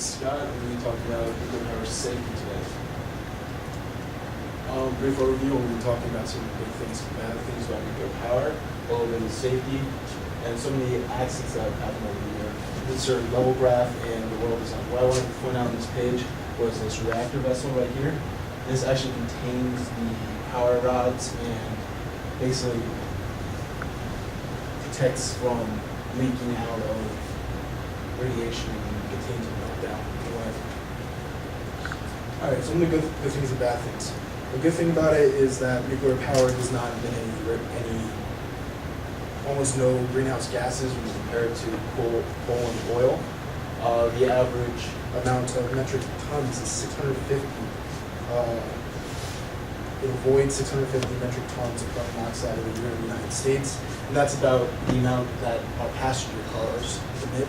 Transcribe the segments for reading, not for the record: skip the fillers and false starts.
is Scott, and we're going to be talking about nuclear power safety today. Brief overview, we'll be talking about some good things and bad things about nuclear power, a little bit of safety, and some of the accidents that have happened over the year. This is our level graph and the world design. What I wanted to point out on this page was this reactor vessel right here. This actually contains the power rods and basically protects from leaking out of radiation and contains a meltdown. Alright, some of the good things and bad things. The good thing about it is that nuclear power does not emit almost no greenhouse gases when compared to coal and oil. The average amount of metric tons is 650. It avoids 650 metric tons of carbon dioxide a year in the United States, and that's about the amount that our passenger cars emit.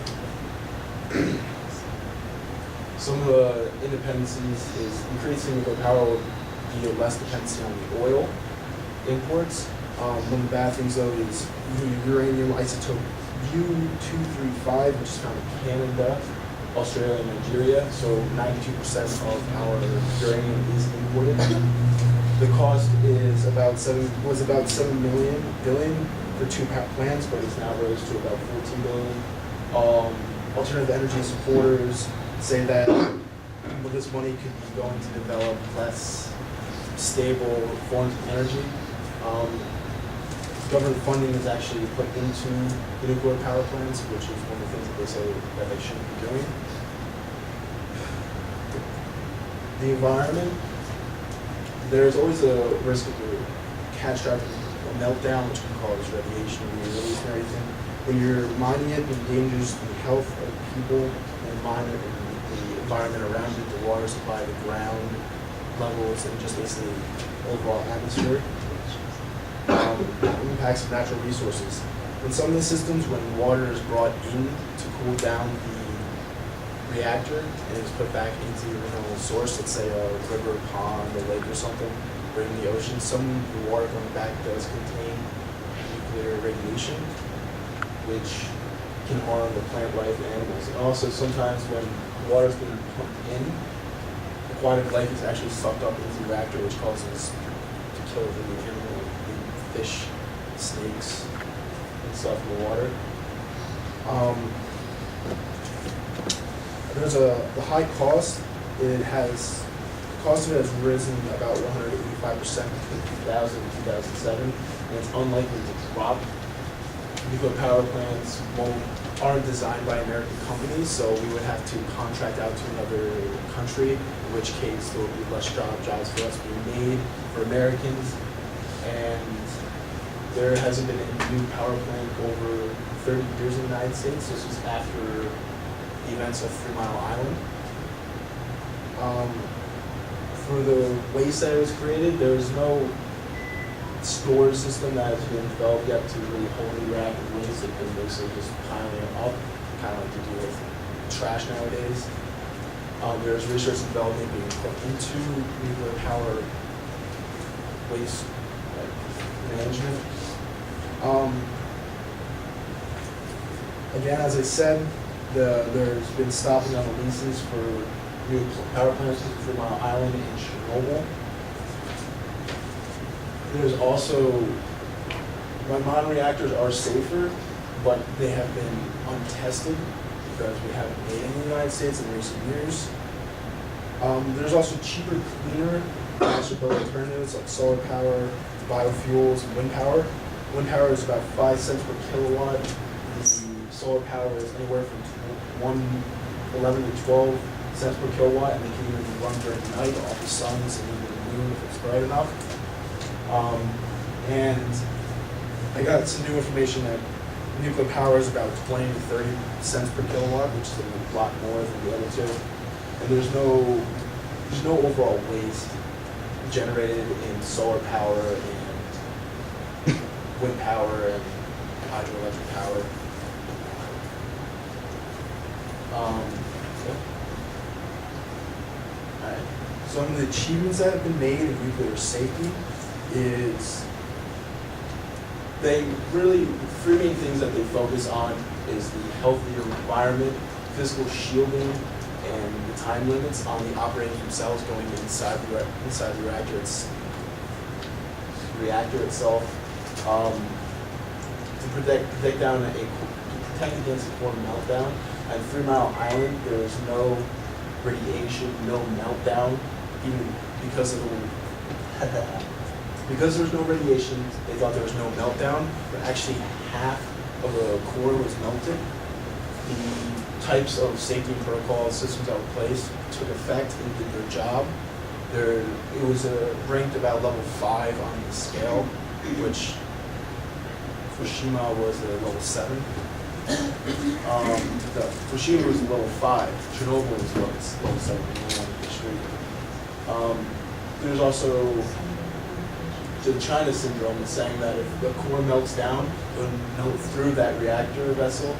Some of the independencies is increasing nuclear power will be less dependency on the oil imports. One of the bad things though is the uranium isotope U-235, which is found in Canada, Australia, and Nigeria. So 92% of our uranium is imported. The cost is about $7 billion for 2 plants, but it's now rose to about $14 billion. Alternative energy supporters say that this money could be going to develop less stable forms of energy. Government funding is actually put into the nuclear power plants, which is one of the things that they say that they shouldn't be doing. The environment, there's always a risk of a catastrophic meltdown, which we call as radiation release and everything. When you're mining it, it endangers the health of people and the environment around it, the water supply, the ground levels, and just basically overall atmosphere. Impacts of natural resources. In some of the systems, when water is brought in to cool down the reactor and is put back into the original source, let's say a river, pond, a lake or something, or in the ocean, some of the water coming back does contain nuclear radiation, which can harm the plant life and animals. And also sometimes when water is being pumped in, aquatic life is actually sucked up into the reactor, which causes to kill the animal, the fish, snakes, and stuff in the water. There's the high cost. The cost of it has risen about 185% between 2000 and 2007, and it's unlikely to drop. Nuclear power plants aren't designed by American companies, so we would have to contract out to another country, in which case there would be less jobs for us being made for Americans. And there hasn't been a new power plant over 30 years in the United States. This was after the events of 3 Mile Island. For the waste that was created, there was no storage system that has been developed yet to really hold the reactive waste. It was basically just piling it up, kind of like you do with trash nowadays. There's research and development being put into nuclear power waste management. Again, as I said, there's been stopping on the leases for new power plants like 3 Mile Island and Chernobyl. There's also, modern reactors are safer, but they have been untested because we haven't made any in the United States in recent years. There's also cheaper, cleaner, faster-built alternatives like solar power, biofuels, and wind power. Wind power is about 5 cents per kilowatt. The solar power is anywhere from 11 to 12 cents per kilowatt, and they can even run during the night off the suns and even the moon if it's bright enough. And I got some new information that nuclear power is about 20 to 30 cents per kilowatt, which is a lot more than the other two. And there's no overall waste generated in solar power and wind power and hydroelectric power. Alright. Some of the achievements that have been made in nuclear safety is three main things that they focus on is the healthier environment, physical shielding, and the time limits on the operators themselves going inside the reactor itself, to protect against a core meltdown. At 3 Mile Island, there was no radiation, no meltdown, even because of the because there was no radiation. They thought there was no meltdown, but actually half of the core was melted. The types of safety and protocol systems that were placed took effect and did their job. It was ranked about level 5 on the scale, which Fukushima was a level 7. Fukushima was level 5. Chernobyl was level 7. There's also the China syndrome, is saying that if the core melts down, it would melt through that reactor vessel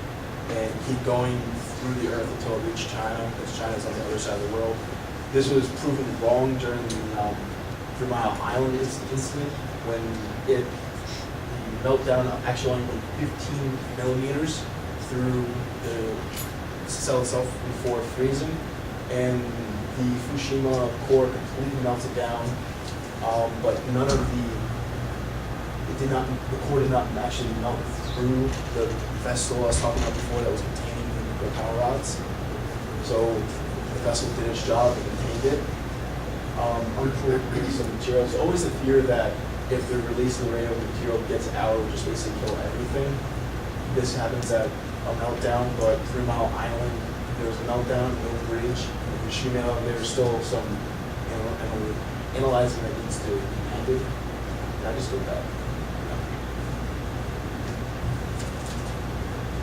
and keep going through the Earth until it reached China, because China's on the other side of the world. This was proven wrong during the 3 Mile Island incident, when the meltdown actually only went 15 millimeters through the cell itself before freezing, and the Fukushima core completely melted down, but the core did not actually melt through the vessel I was talking about before that was containing the nuclear power rods. So the vessel did its job and contained it. Uncooled release of material. There's always a fear that if the release of the radioactive material gets out, it will just basically kill everything. This happens at a meltdown, but 3 Mile Island, there was a meltdown, no bridge. In Fukushima, there's still some analyzing that needs to be ended. And I just did that.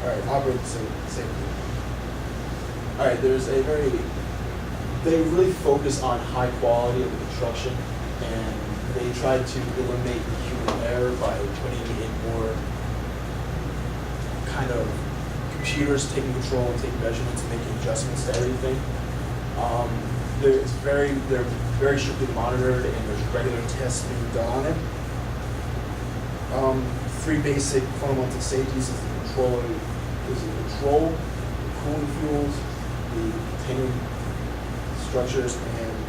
Alright, operating safety. Alright, they really focus on high quality of the construction, and they try to eliminate human error by putting in more kind of computers taking control and taking measurements and making adjustments to everything. They're very strictly monitored, and there's regular tests being done on it. 3 basic fundamental safeties is the control, the cooling fuels, the containing structures, and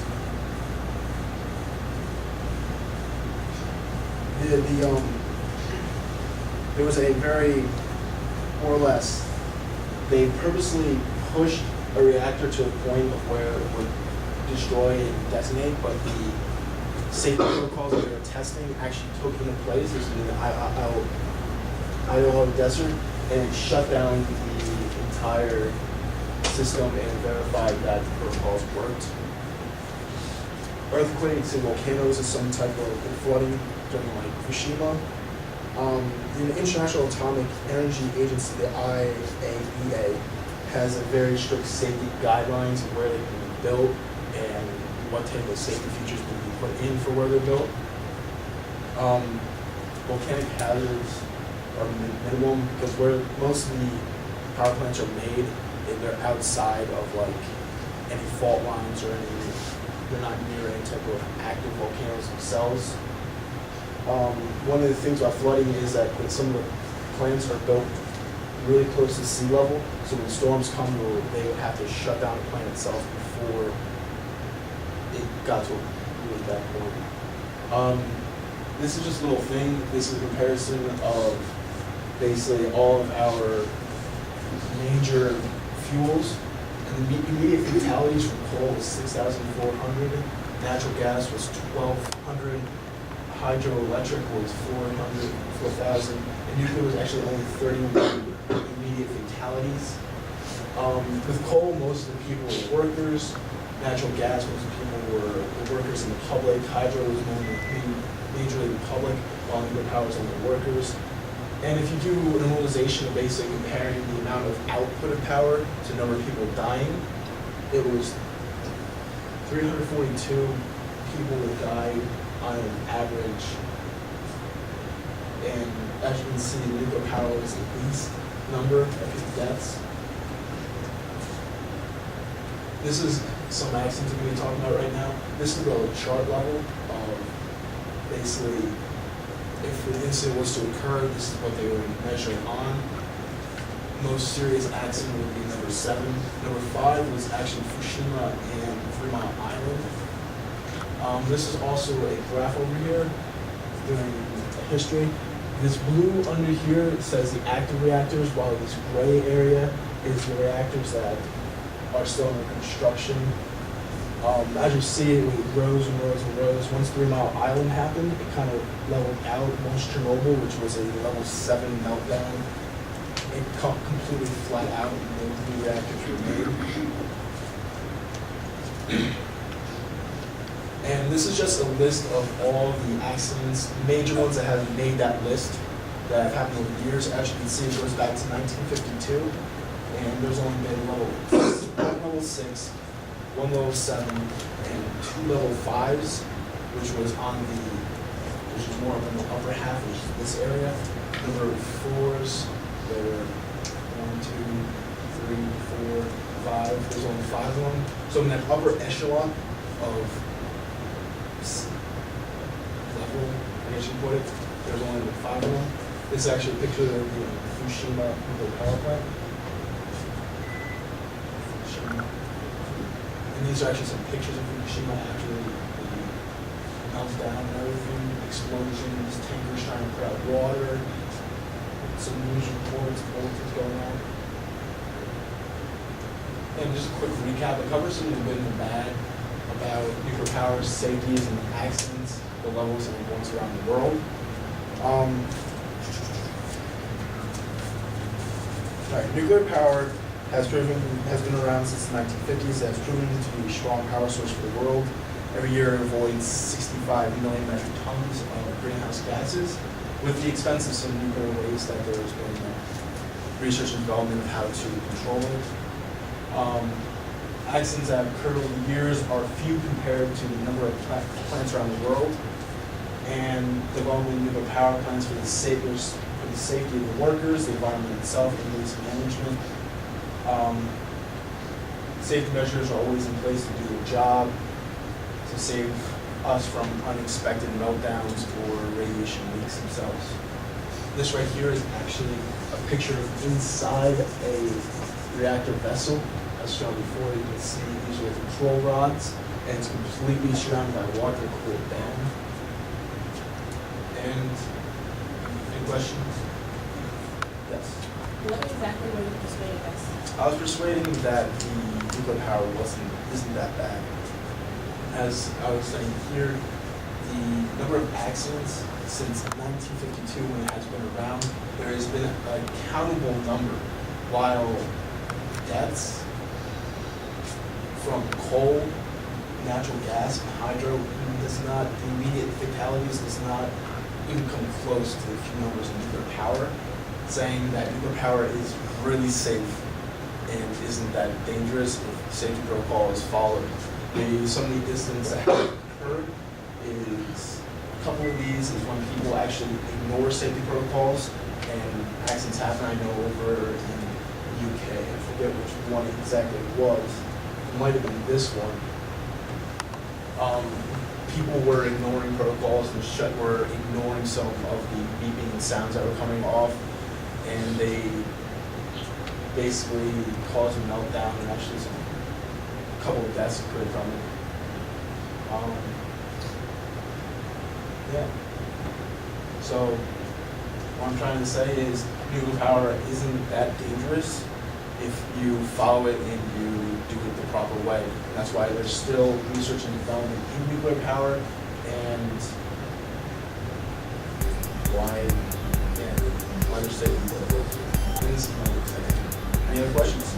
there was a very, more or less, they purposely pushed a reactor to a point of where it would destroy and detonate, but the safety protocols that they were testing actually took into place. This was in the Idaho desert, and it shut down the entire system and verified that the protocols worked. Earthquakes and volcanoes is some type of flooding during like Fukushima. The International Atomic Energy Agency, the IAEA, has a very strict safety guidelines of where they can be built and what type of safety features can be put in for where they're built. Volcanic hazards are minimum, because where most of the power plants are made, they're outside of like any fault lines or they're not near any type of active volcanoes themselves. One of the things about flooding is that some of the plants are built really close to sea level, so when storms come, they would have to shut down the plant itself before it got to a really bad point. This is just a little thing. This is a comparison of basically all of our major fuels. And the immediate fatalities from coal was 6,400, natural gas was 1,200, hydroelectric was 4,000, and nuclear was actually only 31 immediate fatalities. With coal, most of the people were workers. Natural gas, most of the people were the workers in the public. Hydro was majorly the public, while nuclear power was only the workers. And if you do a normalization of basically comparing the amount of output of power to the number of people dying, it was 342 people that died on an average. And as you can see, nuclear power is the least number of deaths. This is some axioms we're going to be talking about right now. This is the chart level of basically if the incident was to occur, this is what they were measuring on. most serious accident would be number 7. Number 5 was actually Fukushima and 3 Mile Island. This is also a graph over here doing history. This blue under here says the active reactors, while this gray area is the reactors that are still under construction. As you see, it rose and rose and rose. Once 3 Mile Island happened, it kind of leveled out. Once Chernobyl, which was a level 7 meltdown, it completely flat out and no new reactors were made. And this is just a list of all the accidents, major ones that have made that list that have happened over the years. As you can see, it goes back to 1952, and there's only been one level 6, 1 level 7, and 2 level 5s, which was more up in the upper half, which is this area. Number 4s, there were 1, 2, 3, 4, 5. There's only 5 of them. So in that upper echelon of level, I guess you put it, there's only 5 of them. This is actually a picture of the Fukushima nuclear power plant. And these are actually some pictures of Fukushima after the meltdown and everything, explosions, tankers trying to put out water, some news reports, bulletins going on. And just a quick recap, it covers some of the good and the bad about nuclear power safeties and accidents, the levels and the ones around the world. Nuclear power has been around since the 1950s. It has proven to be a strong power source for the world. Every year it avoids 65 million metric tons of greenhouse gases. With the expense of some nuclear waste, that there has been research and development of how to control it. Accidents that have occurred over the years are few compared to the number of plants around the world, and developing nuclear power plants for the safety of the workers, the environment itself, and waste management. Safety measures are always in place to do their job, to save us from unexpected meltdowns or radiation leaks themselves. This right here is actually a picture of inside a reactor vessel. As shown before, you can see these are the control rods, and it's completely surrounded by water cooled down. And any questions? Yes. What exactly were you persuading us? I was persuading that the nuclear power isn't that bad. As I was saying here, the number of accidents since 1952, when it has been around, there has been a countable number, while deaths from coal, natural gas, and hydro the immediate fatalities does not even come close to the few numbers of nuclear power, saying that nuclear power is really safe and isn't that dangerous if safety protocol is followed. Some of the incidents that have occurred is, a couple of these is when people actually ignore safety protocols and accidents happen. I know over in the UK, I forget which one exactly it was. It might have been this one. People were ignoring protocols and were ignoring some of the beeping and sounds that were coming off, and they basically caused a meltdown and actually a couple of deaths occurred from it. Yeah. So what I'm trying to say is nuclear power isn't that dangerous if you follow it and you do it the proper way. And that's why there's still research and development in nuclear power, and why there's safety protocols. Any other questions?